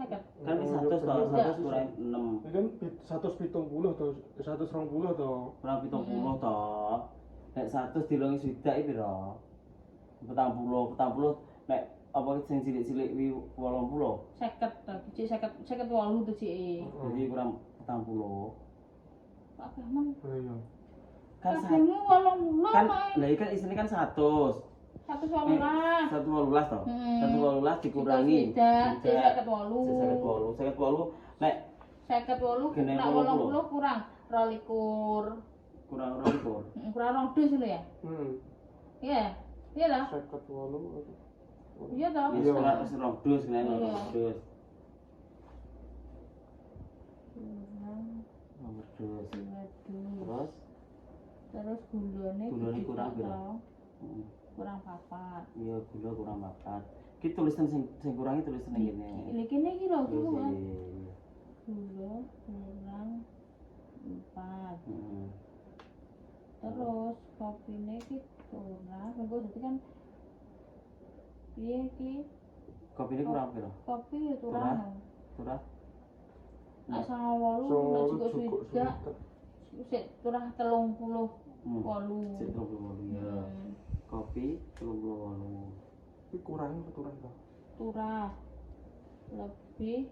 50. Kan wis 100 to, 100 kurang 6. Iki kan 170 to, 120 to. Kurang 70 to. Nek 100 dilongi swidak iki piro? 40 nek apa sing cilik-cilik wi 80. 50 to, cik 58 to cik. Jadi kurang 40. Pak Bahman. Iya. Kan Kabehmu 80 kan Mak. lah iki kan isine kan 100. 118. 118 to. 118 dikurangi. Tidak, cik 58. 58 nek 58 Kene nak 80 kurang 22. kurang 20. Kurang 2 dus lho ya. Iya. Iya lah. 58. Iya toh. Wis ora wis 2 dus kene Iya. 2 dus. Kurang 2 dus. 2. Terus Terus gulane Gulane kurang piro? Kurang 4. Iya gula kurang 4. Ki tulisan sing kurangi tulisan ning kene. Ini kene iki lho Iya, gula. iya, iya. Gula kurang 4. Heeh. Terus kopine iki kurang. Engko dadi kan piye iki? Kopine kurang piro? Kopi ya kurang. Turah? Nek 98 nek cukup swidak sik turah 38. Sik 38 ya. Kopi 38. Iki kurang turun to. Turah lebih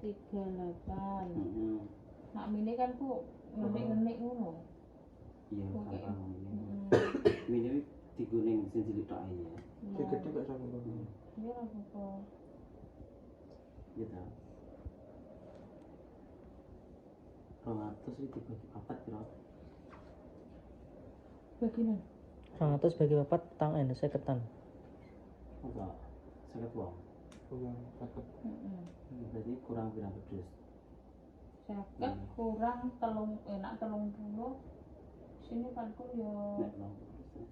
38. Heeh. Nak mini kan ku ngenik-ngenik ngono. Iya, Oke. kan ini diguning sing cilik tok ae ya. Iki gede gak sampe to. Iya apa? Gitu. 200 iki dibagi 4 piro? Bagian. 200 bagi 4 tang 50 tan. Enggak. 50 wong. Kurang 50. Berarti kurang pirang dus? 50 kurang nak 30. Sini kanku yo Nek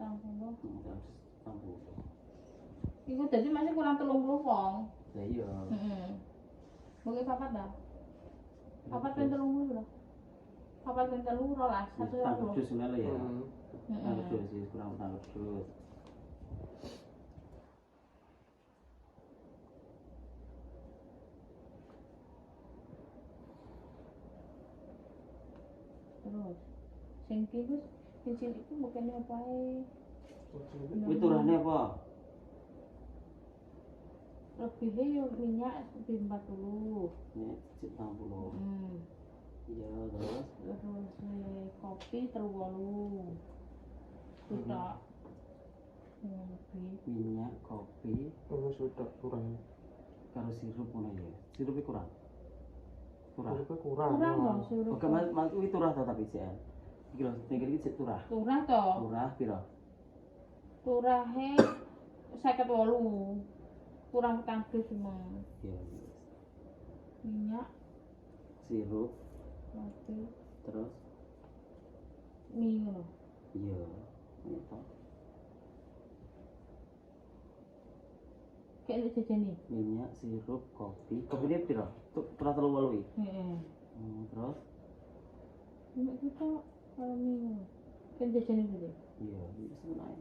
30. 60. Iku dadi masih kurang 30 wong. Lah iya. Heeh. Mungkin papat dah. Papat ben 30 lho. Papat ben 30 rolas, 120. Dus ngene ya. Heeh. Tangkep dus sih kurang tangkep dus. Terus sing iki Gus, sing cilik iku bukane apa ae? Kuwi turane apa? Lebihnya yo minyak lebih 40. Nek 60. Iya, terus Terus kopi 38. Sudah. Lebih. minyak, kopi, Terus sudah kurang. karo sirup ngono ya. Sirup kurang. Kurang. Kurang kurang. Kurang loh suruh. Oke, mas kuwi turah to tapi sik. Iki lho, sing iki sik turah. Turah to. Turah piro? Turahe 58. Kurang kanggo semua. Iya. Minyak, Sirup kopi, terus mie ngono. iya. Itu Kayak jajane. minyak, sirup, kopi. Kopine piro? Turah 38 iki. Heeh. Terus Minyak kita kalau mie ngono. Kayak jajane tadi. iya, wis menae.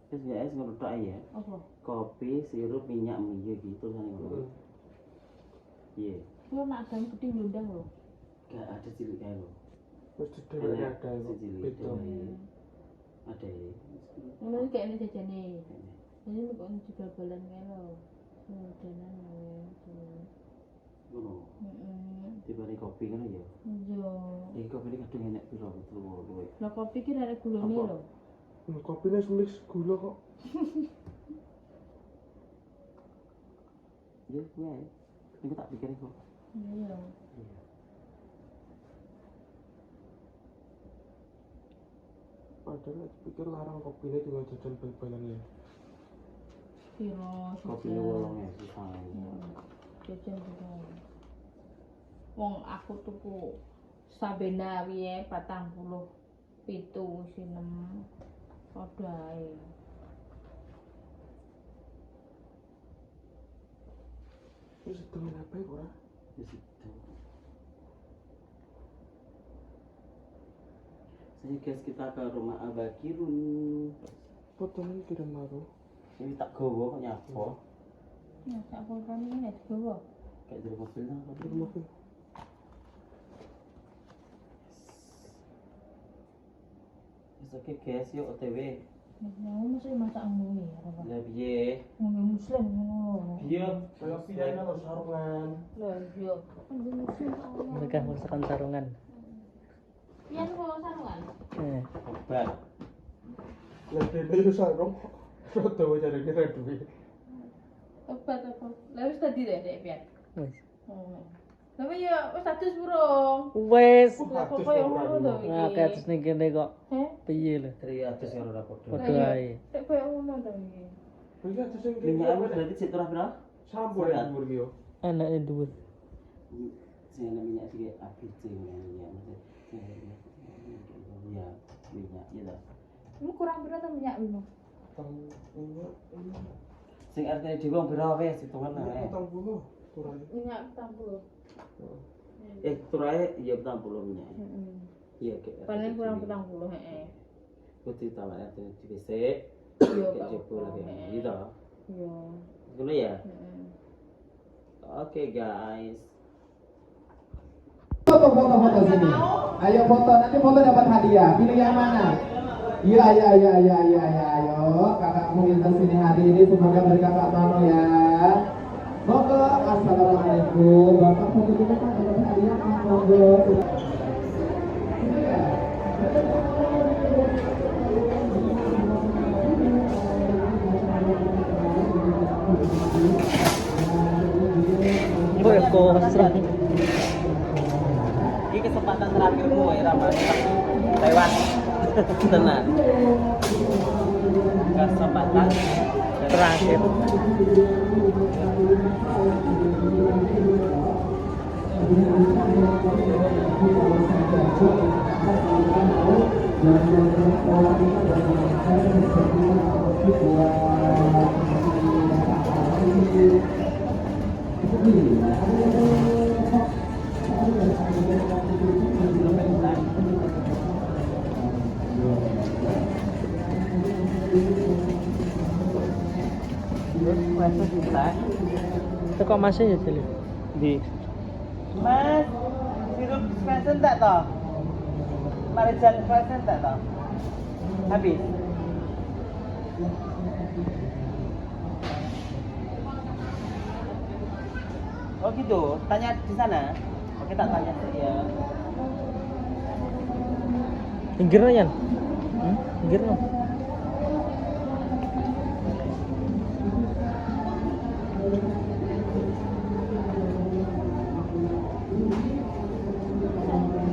Wis ya es ngono tok ae ya. Apa? Kopi, sirup, minyak, mie gitu kan ngono. Iya. Gua nak ada gede ngundang lho. Gak ada cilik kae lho. Wis dhewe ada iku. Cilik Beda. ada ya. Ngono iki kayak jajane. Jadi kok juga balan kae lho. Modelan wae. Ngono. Dibanding kopi ngono ya. Iya. Iki kopi ini kadung enek piro luwe. Lah kopi ki dari gulane Apa? lho. Kopine mix gula kok. Iya, kuwi ae. Ini tak pikirin kok. Iya. Iya. Padahal pikir larang kopine dengan jajan bal-balan ya. Piro Kopi ini wolongnya susah. jajan juga. Wong aku tuku sabena wiye 47 sinem padha ae. Wis temen apa ya ora? Di situ. Saya guys kita ke rumah Abakirun. Fotonya kirim aku. Ini tak gowo kok nyapo. Ya, sak pulpen ini ya dibawa. Kayak dari mobil lah. Dari mobil. It's okay guys, yuk OTW. Ya, mesti masak ngombe ya, apa? Lah piye? Ngombe muslim ngono. Piye? Kayak pilihan atau sarungan. Lah iya, ngombe muslim Allah. Mereka merasakan sarungan. Pian kok sarungan? Obat. Lah dene yo sarung. Rodo cari kira duit. Obat apa? Lah wis tadi dek pian. Wes. Oh. Tapi ya wis status burung. Wes. Lah kok koyo ngono to iki. Nah, kayak terus ning kene kok Heh? piye lho. 300 yang ora podo. Podo ae. Tek koyo ngono to iki. Iki aja sing Minyak berarti cek turah pira? sampur ya dhuwur ki yo. Anake dhuwur. Sing ana minyak sik ABC ya. Ya, minyak ya ta. Ini kurang berat atau minyak ini? Sing artine dhewe wong pira wis hitungan ae. 40 turane. Minyak 40. Turahe iya 40 minyak. Heeh. Iya kayak. Paling kurang 40, heeh. Kudu tambahan artine dhisik. Iya, Kayak jebol lagi. Gitu. Iya. Ngono ya. Heeh. Oke guys. Foto sini. Ayo foto, nanti foto dapat hadiah. Pilih yang mana? Iya, ayo. Kakakmu minta sini hari ini, semoga berkah Pak Mano ya. Monggo, assalamualaikum. Bapak foto dulu Pak, dapat hadiah Pak. Monggo. Kosong. Ini kesempatan terakhirmu ya Rama. Lewat. Tenang. Kesempatan Terakhir. Itu kok masih ya Jeli? Di. Mas, sirup dispenser tak toh? Marijan dispenser tak toh? Habis. Oh gitu, tanya di sana. Oke tak tanya ya. Pinggir Yan. Pinggir no.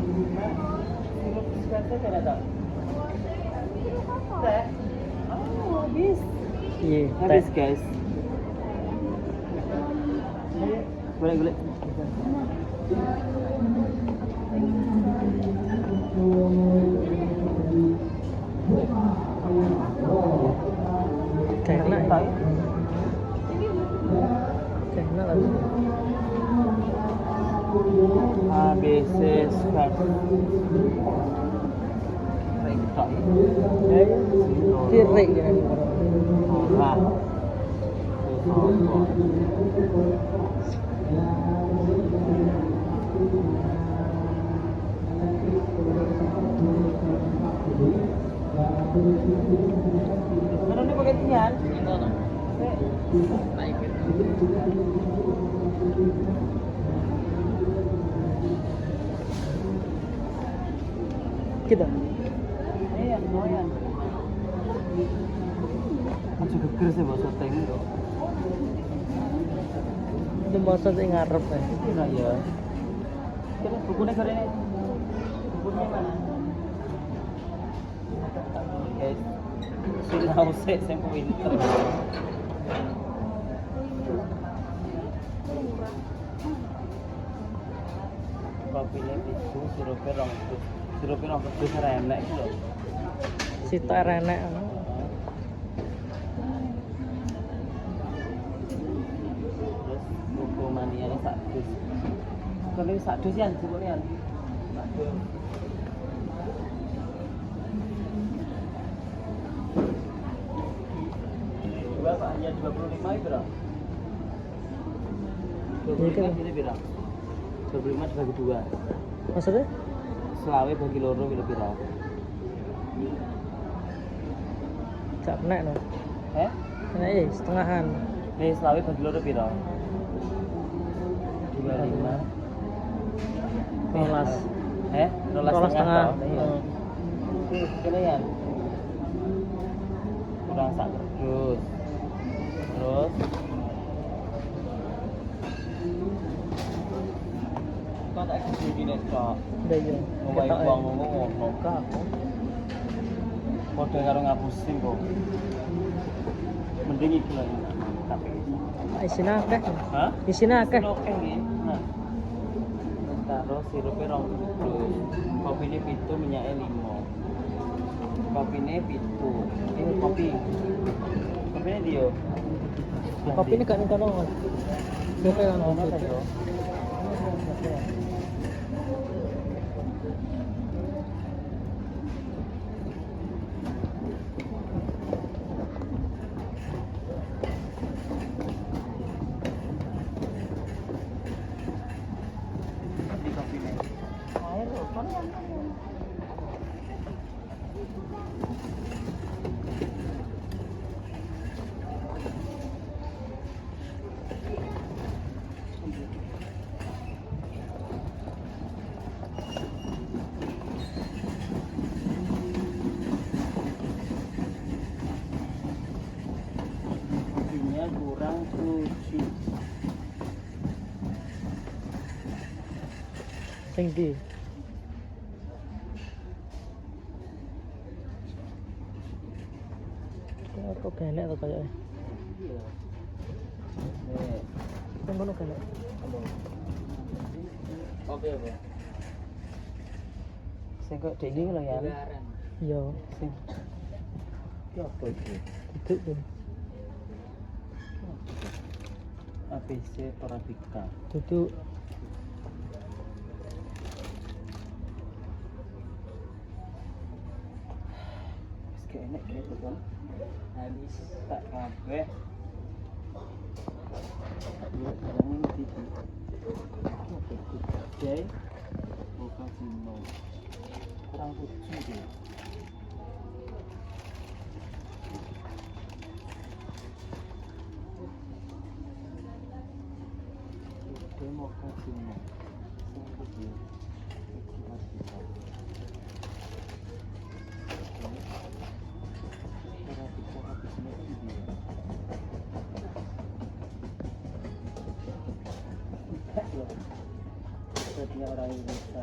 Sirup dispenser tidak toh? Teh. Oh, habis. Iya, Habis guys. Boleh. Kayak enak. Kayak enak lah. ABC Squad. Rektok. Tirik ya. Ora. Mana ni pakai tian? Kita. Iya, lumayan. Aja geger sih bahasa teng itu. Itu masa sing ngarep ya. Nah ya. Kita bukunya hari ini. Bukunya mana? Guys. Sinau sih saya pinter. Kopinya itu sirupnya rong pedus renek gitu. Sita renek. Terus buku mania ini sak dus. Kalau ini sak dus ya, sebutnya sak dus. Berapa? Ya 25 itu berapa? 25 ini pira? 25 dibagi 2. Maksudnya? Selawe bagi loro pira? Gak nek no. Nek setengahan. Nih selawe bagi loro pira? 25. 12. 12 setengah. Heeh. Kene ya. Kurang sak kerdus. Terus kok tak gede gini kok. Udah iya. Ngomong uang ngomong kok. Padha karo ngapusin kok. Mending iki lho. Tapi Isine akeh. hah? Isine akeh. Oke nggih. Nah. Taruh sirupe 2 kerdus. Kopine 7, minyake 5. Kopine 7. Ini kopi. Kopine dia. Kopi ini gak ning kono. Yo kayak Ono ngono. ta yo. Di kopine. Air lho, kan. Kopinya kurang 7. Sing ndi? Kok genek to kayaknya. Iya. Nih, Sing ngono genek. oke apa? Sing kok dek iki lho ya. Iya, Sing. Ki apa iki? duduk tuh. ABC Torabika. Duduk. Wis gak enek gitu kan. Habis tak kabeh. Ya barang iki. Oke, Jay. Bukan Sino. Kurang 7 dia. Mau kasih mau sungguh dia ikhlas kita cara kita habis mati dia tidak loh sepertinya orang Indonesia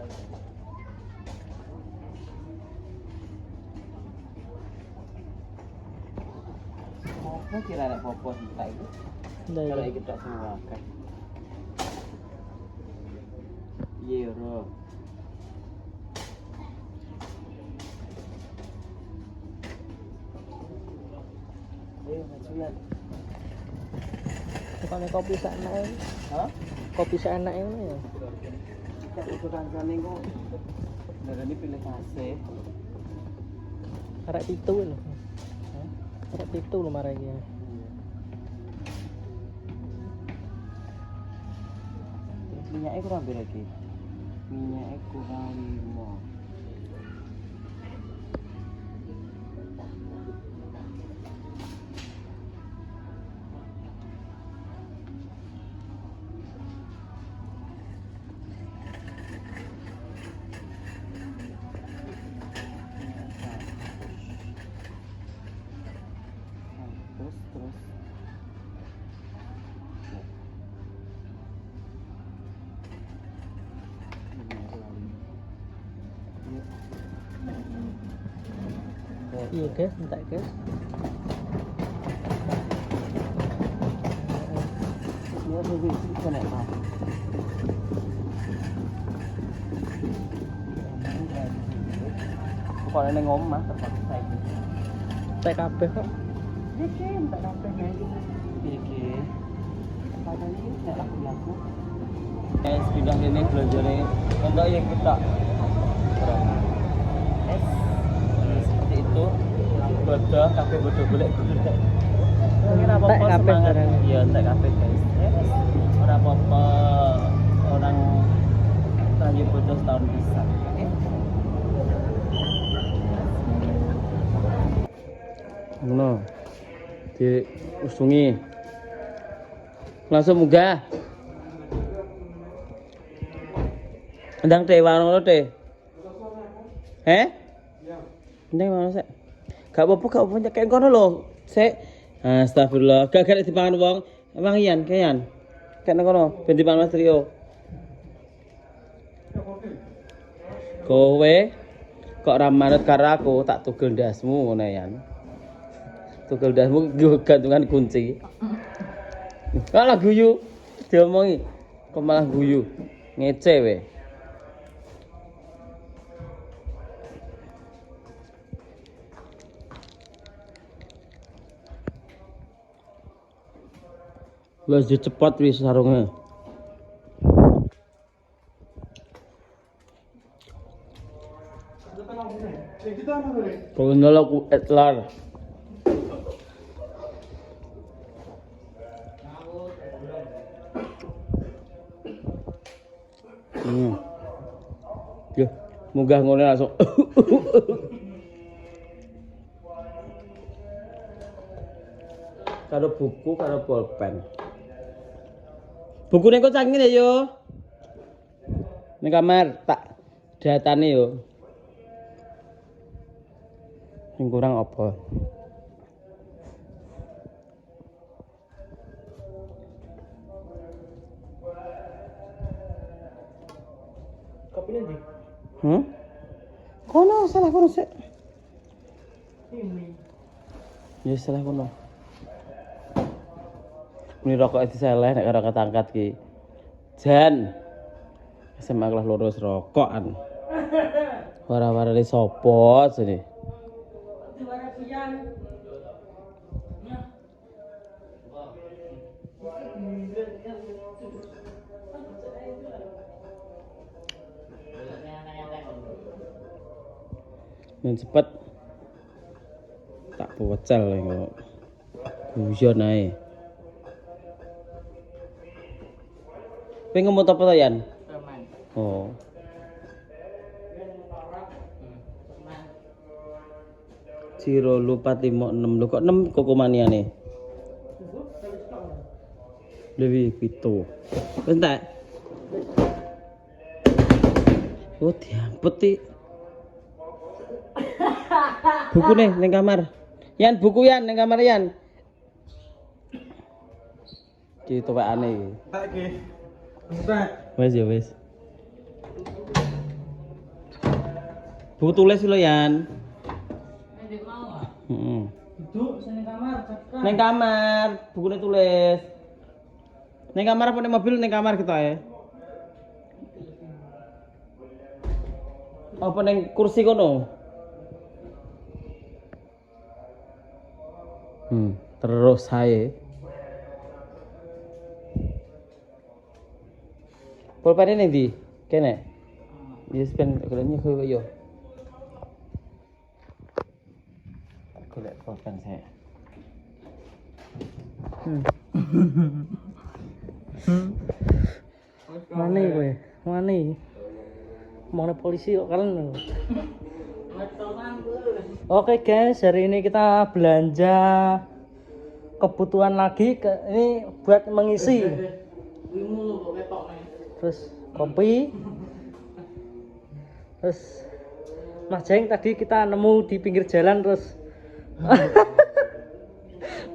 apa kira ada popo kita itu Ndak kalau iya. kita semua kan Euro. Ayo majulah. Bukannya kopi seenake. Hah? Kopi seenake ngono ya. Kita itu kancane kok. Ndarani pilih kasih. Arek 7 lho. Hah? Arek 7 lho marek iki. Minyaknya kurang berapa lagi? Minyaknya kurang 5. Terus Iya guys, entek guys. ya lebih bisa nek Pak. Pokoknya neng omah terpaksa itu. Entek kabeh kok. Iki entek kabeh guys. Iki. Padahal iki nek laku-laku. Bidang ini belanjane enggak yang kita. Seperti itu. Bodoh, kabeh bodoh golek golek. Mungkin apa-apa Entek kabeh semangat. barang. Iya, entek kabeh guys. Ora apa-apa. Orang rayu bodoh setahun bisa. Ngono. Diusungi. Langsung munggah. Ndang teh warung teh. Ndang warung sik. Gak apa-apa, gak apa-apa nyekek kono lho. Sik. Astagfirullah. Gak dipangan wong. Wangian, kayan. Kene kono, ben dipangan Mas Trio. Kowe kok ra manut karo aku, tak tugel ndasmu ngono yan. Tugel ndasmu gantungan kunci. Kalah guyu. Diomongi. Kok malah guyu. Ngece we. Wes cepat wis sarunge. Kalau nolak aku etlar. Yo, munggah ngono langsung. Karo buku, karo pulpen. Buku ning kok cangkene yo. Ning kamar tak datane yo. Sing kurang apa? Kopine ndi? Kono salah kono sik. Ini. Ya salah kono. Ini rokok itu salah nek karo ketangkat ki. Jan. SMA kelas lurus rokokan. Wara-warane sapa sini? Men cepet tak pecel kok. Guyon ae. Pengen ngemut apa to, Yan? Oh. Ciro lupa 56 lu kok 6 kok maniane. Lebih pitu. Wis tak. Oh, diampet iki. Buku ning kamar. Yan, buku Yan ning kamar Yan. Ki tuwekane iki. Tak iki. Tak. Wes ya wes. Buku tulis lho Yan. Heeh. Duduk sing kamar, cekan. Ning kamar, bukune tulis. Ning kamar apa ning mobil ning kamar kita ya. Apa ning kursi kono? Terus saya. Pulpen ini di kene. Yes pen kelenya kowe yo. Golek pulpen saya. Mana kowe? Mana? Mau polisi kok kalian? Oke guys, hari ini kita belanja kebutuhan lagi ini buat mengisi. Terus kopi. Terus Mas Jeng tadi kita nemu di pinggir jalan terus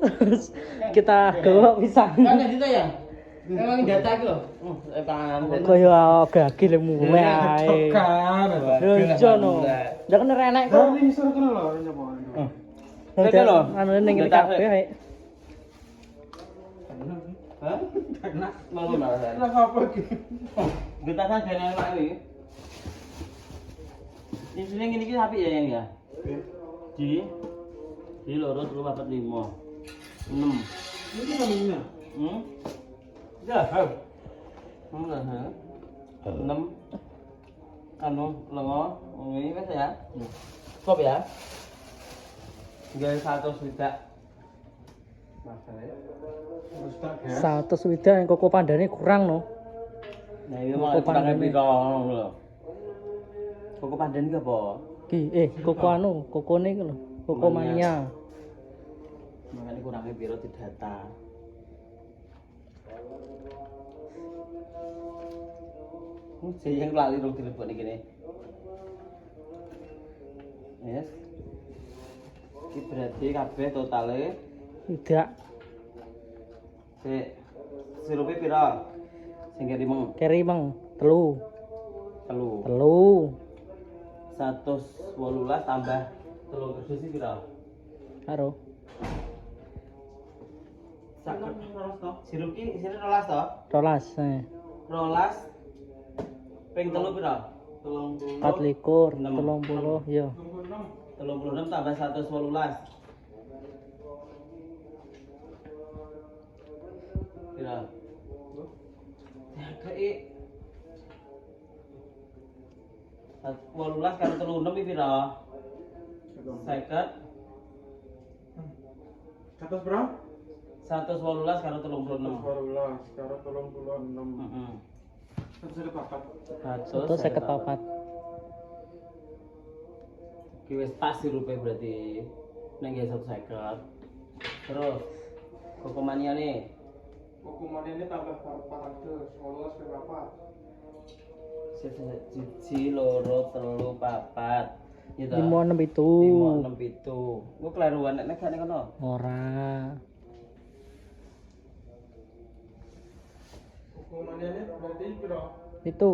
terus kita gawa pisang. Kan itu ya? Emang data iki lho. Pangan. Kaya gagil mulai ae. Lucu no. Ya kan renek kok. Ini suruh kenal lho nyapa. Kene lho. Anu ning ngene kabeh ae. Hah? Enak malu malah. Lah apa iki? Getasan jane enak iki. Ini sini ngene iki apik ya yang ya. Di loro 3 4 5. 6. Ini namanya. Ya, enggak, 6 anu lengo ini wis ya. Stop ya. Tinggal 100 tidak. Terus tak gas. 100 swidak yang koko pandane kurang no. Nah, ini Koko malah kurangnya pandan piro ngono lho. Koko pandan iki apa? Koko anu, kokone iku lho. Koko mania. Makanya kurangnya piro di data. Saya yang lali dong telepon ini gini. Yes. Ini berarti kabeh totalnya Tidak. sirupnya piro? Sing kerimeng Keri mang telu. telu. 118 tambah telu kerdus iki piro? Karo Saket rolas to. Sirup ki sire rolas to? 12. Rolas ping telu piro? 4 likur, 30 ya. 36 tambah 118. Piro? Ya kayak 18 karo 36 iki piro? 50 Atas berapa? 118 karo 36. 12 karo 36. Heeh. Terus ada papat. 154. Ki wis pas sirupe berarti nek nggih 150. Terus koko mania nih. Hukuman ini tambah 400, 12 ke papat. Siji, loro, telu, papat. Gitu. 5 6 itu. 5 6 7. Ku kleruan nek gak ning kono. Ora. Hukuman ini berarti piro? Itu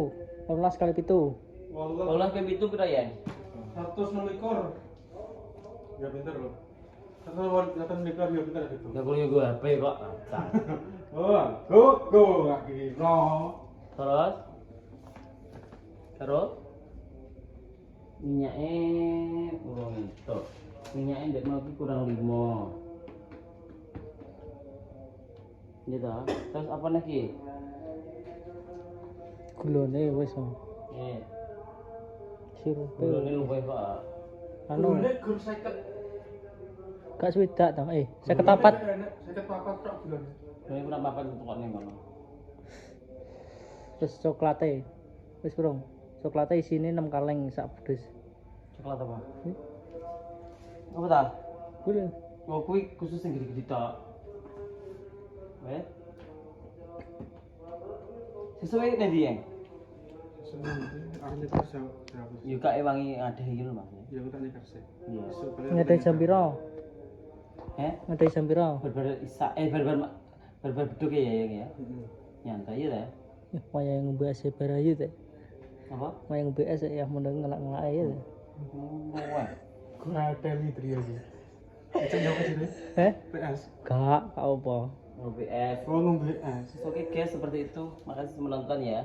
18 kali itu. 12 ping 7 piro ya? 126. Ya pinter loh. 126 ya pinter itu. Gak kuliah gue HP kok. Oh, go gak kira. Terus terus minyaknya kurang itu. Minyaknya ndek mau ki kurang 5. Gitu. Terus apa lagi? Gulone wis. Eh, Sirupe. gulone luwih kok. Anu, Ini gur 50. gak swidak to. 54. 54 tok bulan. Ini kurang papat pokoknya ngono. Terus coklate. Wis burung. Coklate isine 6 kaleng sak pedes. Coklat apa? Apa ta? Kuwi Oh, kuwi khusus yang gede-gede tok. Weh. Sesuai nek ndi, Yang? Ahli kerja berapa? Yo kak wangi ada iki lho, Mas. Ya udah nih kerja. Iya. ngedai jam piro? Ngedai jam piro? Barbar isa barbar beduk ya ya. Nyantai ya ta. Wayang ngombe es barayu teh. Apa? Wayang ngombe es ya mendeng ngelak-ngelak ya teh. Wah. Kurang teli trio sih. Itu nyoba sini. PS. Gak apa. OBS. Oh, ngombe es. Oke guys, seperti itu. Makasih menonton ya.